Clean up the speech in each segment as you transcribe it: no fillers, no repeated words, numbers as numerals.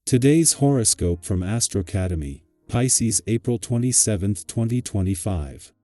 Today's horoscope from Astro Academy, Pisces, April 27, 2025.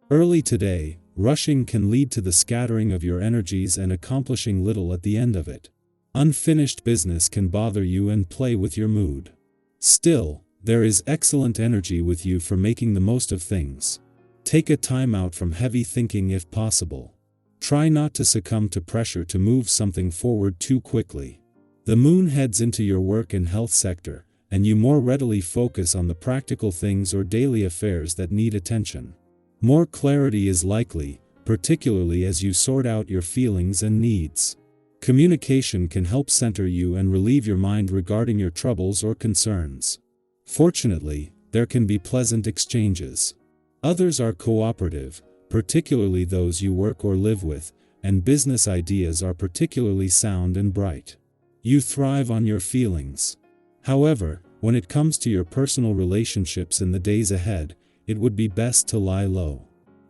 Early today, rushing can lead to the scattering of your energies and accomplishing little at the end of it. Unfinished business can bother you and play with your mood. Still, there is excellent energy with you for making the most of things. Take a time out from heavy thinking if possible. Try not to succumb to pressure to move something forward too quickly. The moon heads into your work and health sector, and you more readily focus on the practical things or daily affairs that need attention. More clarity is likely, particularly as you sort out your feelings and needs. Communication can help center you and relieve your mind regarding your troubles or concerns. Fortunately, there can be pleasant exchanges. Others are cooperative, particularly those you work or live with, and business ideas are particularly sound and bright. You thrive on your feelings. However, when it comes to your personal relationships in the days ahead, it would be best to lie low.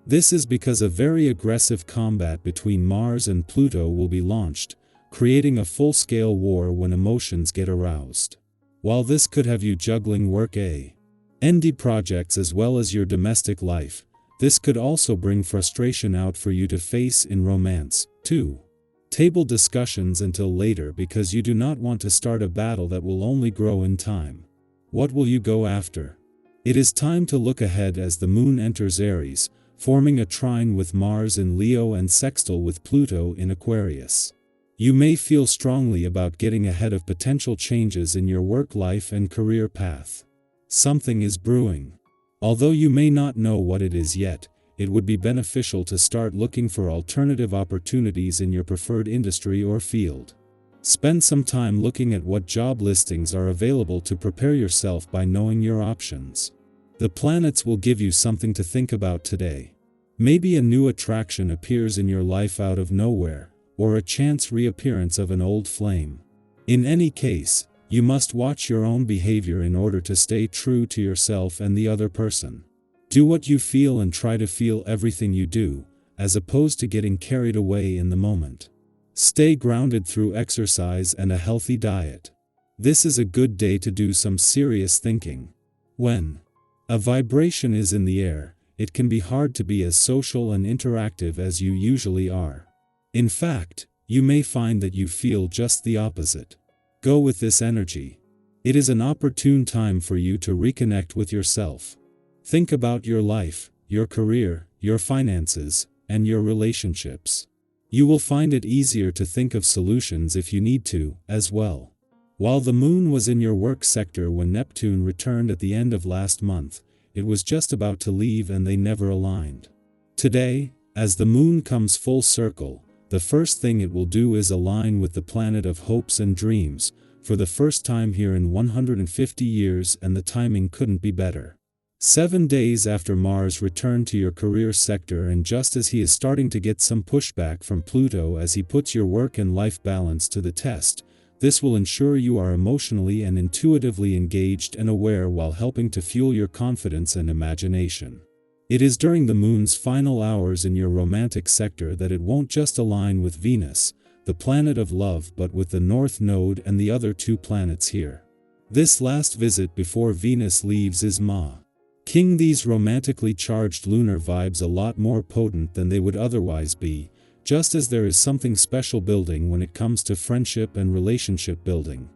This is because a very aggressive combat between Mars and Pluto will be launched, creating a full-scale war when emotions get aroused. While this could have you juggling work and projects as well as your domestic life, this could also bring frustration out for you to face in romance, too. Table discussions until later because you do not want to start a battle that will only grow in time. What will you go after? It is time to look ahead as the moon enters Aries, forming a trine with Mars in Leo and sextile with Pluto in Aquarius. You may feel strongly about getting ahead of potential changes in your work life and career path. Something is brewing. Although you may not know what it is yet, it would be beneficial to start looking for alternative opportunities in your preferred industry or field. Spend some time looking at what job listings are available to prepare yourself by knowing your options. The planets will give you something to think about today. Maybe a new attraction appears in your life out of nowhere, or a chance reappearance of an old flame. In any case, you must watch your own behavior in order to stay true to yourself and the other person. Do what you feel and try to feel everything you do, as opposed to getting carried away in the moment. Stay grounded through exercise and a healthy diet. This is a good day to do some serious thinking. When a vibration is in the air, it can be hard to be as social and interactive as you usually are. In fact, you may find that you feel just the opposite. Go with this energy. It is an opportune time for you to reconnect with yourself. Think about your life, your career, your finances, and your relationships. You will find it easier to think of solutions if you need to, as well. While the moon was in your work sector when Neptune returned at the end of last month, it was just about to leave and they never aligned. Today, as the moon comes full circle, the first thing it will do is align with the planet of hopes and dreams, for the first time here in 150 years, and the timing couldn't be better. 7 days after Mars returned to your career sector, and just as he is starting to get some pushback from Pluto as he puts your work and life balance to the test, this will ensure you are emotionally and intuitively engaged and aware while helping to fuel your confidence and imagination. It is during the moon's final hours in your romantic sector that it won't just align with Venus, the planet of love, but with the North Node and the other 2 planets here. This last visit before Venus leaves is making these romantically charged lunar vibes a lot more potent than they would otherwise be, just as there is something special building when it comes to friendship and relationship building.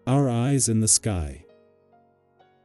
Our eyes in the sky.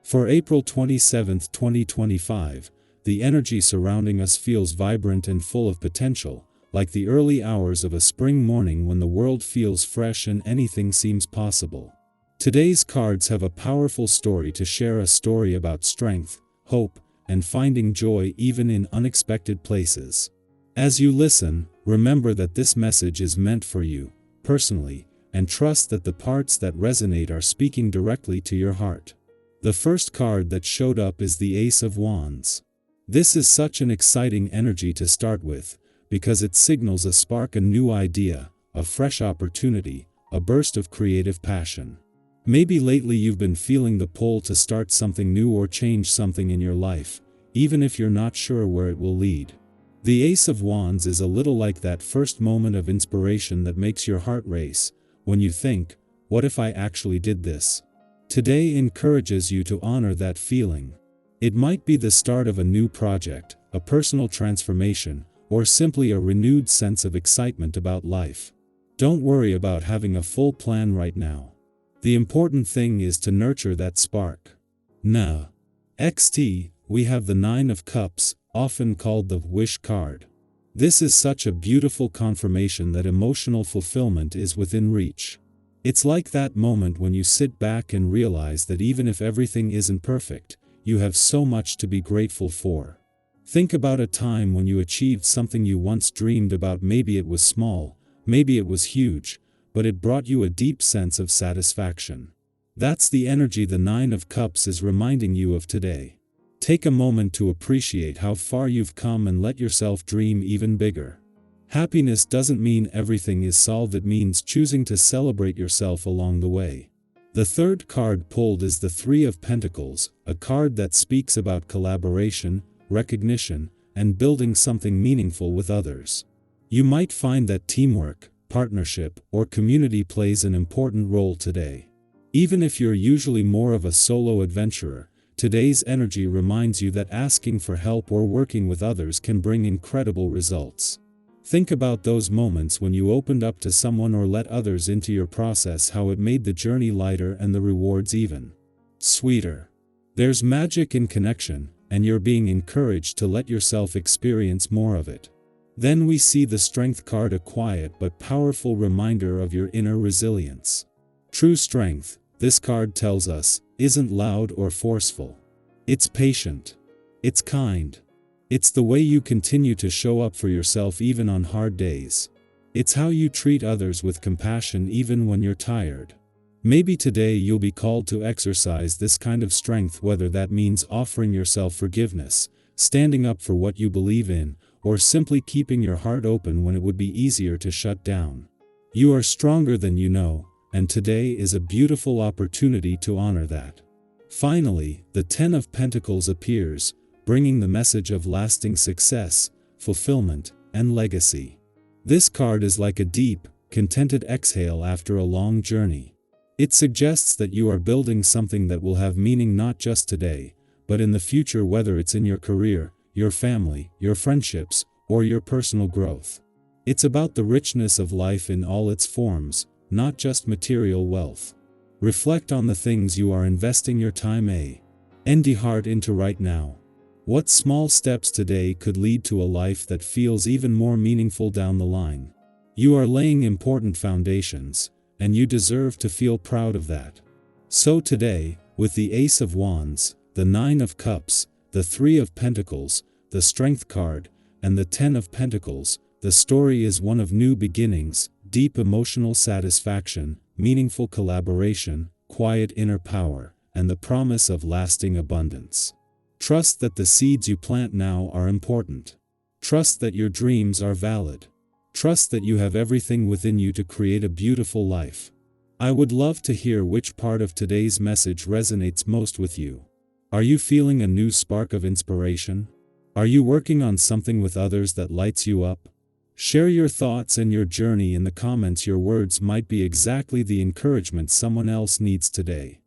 For April 27, 2025, the energy surrounding us feels vibrant and full of potential, like the early hours of a spring morning when the world feels fresh and anything seems possible. Today's cards have a powerful story to share, a story about strength, hope, and finding joy even in unexpected places. As you listen, remember that this message is meant for you, personally, and trust that the parts that resonate are speaking directly to your heart. The first card that showed up is the Ace of Wands. This is such an exciting energy to start with, because it signals a spark, a new idea, a fresh opportunity, a burst of creative passion. Maybe lately you've been feeling the pull to start something new or change something in your life, even if you're not sure where it will lead. The Ace of Wands is a little like that first moment of inspiration that makes your heart race, when you think, what if I actually did this? Today encourages you to honor that feeling. It might be the start of a new project, a personal transformation, or simply a renewed sense of excitement about life. Don't worry about having a full plan right now. The important thing is to nurture that spark. Now, we have the Nine of Cups, often called the Wish card. This is such a beautiful confirmation that emotional fulfillment is within reach. It's like that moment when you sit back and realize that even if everything isn't perfect, you have so much to be grateful for. Think about a time when you achieved something you once dreamed about. Maybe it was small, maybe it was huge, but it brought you a deep sense of satisfaction. That's the energy the Nine of Cups is reminding you of today. Take a moment to appreciate how far you've come and let yourself dream even bigger. Happiness doesn't mean everything is solved, it means choosing to celebrate yourself along the way. The third card pulled is the Three of Pentacles, a card that speaks about collaboration, recognition, and building something meaningful with others. You might find that teamwork, partnership, or community plays an important role today. Even if you're usually more of a solo adventurer, today's energy reminds you that asking for help or working with others can bring incredible results. Think about those moments when you opened up to someone or let others into your process, how it made the journey lighter and the rewards even sweeter. There's magic in connection, and you're being encouraged to let yourself experience more of it. Then we see the Strength card, a quiet but powerful reminder of your inner resilience. True strength, this card tells us, isn't loud or forceful. It's patient. It's kind. It's the way you continue to show up for yourself even on hard days. It's how you treat others with compassion even when you're tired. Maybe today you'll be called to exercise this kind of strength, whether that means offering yourself forgiveness, standing up for what you believe in, or simply keeping your heart open when it would be easier to shut down. You are stronger than you know, and today is a beautiful opportunity to honor that. Finally, the Ten of Pentacles appears, bringing the message of lasting success, fulfillment, and legacy. This card is like a deep, contented exhale after a long journey. It suggests that you are building something that will have meaning not just today, but in the future, whether it's in your career, your family, your friendships, or your personal growth. It's about the richness of life in all its forms, not just material wealth. Reflect on the things you are investing your time and heart into right now. What small steps today could lead to a life that feels even more meaningful down the line? You are laying important foundations, and you deserve to feel proud of that. So today, with the Ace of Wands, the Nine of Cups, the Three of Pentacles, the Strength card, and the Ten of Pentacles, the story is one of new beginnings, deep emotional satisfaction, meaningful collaboration, quiet inner power, and the promise of lasting abundance. Trust that the seeds you plant now are important. Trust that your dreams are valid. Trust that you have everything within you to create a beautiful life. I would love to hear which part of today's message resonates most with you. Are you feeling a new spark of inspiration? Are you working on something with others that lights you up? Share your thoughts and your journey in the comments. Your words might be exactly the encouragement someone else needs today.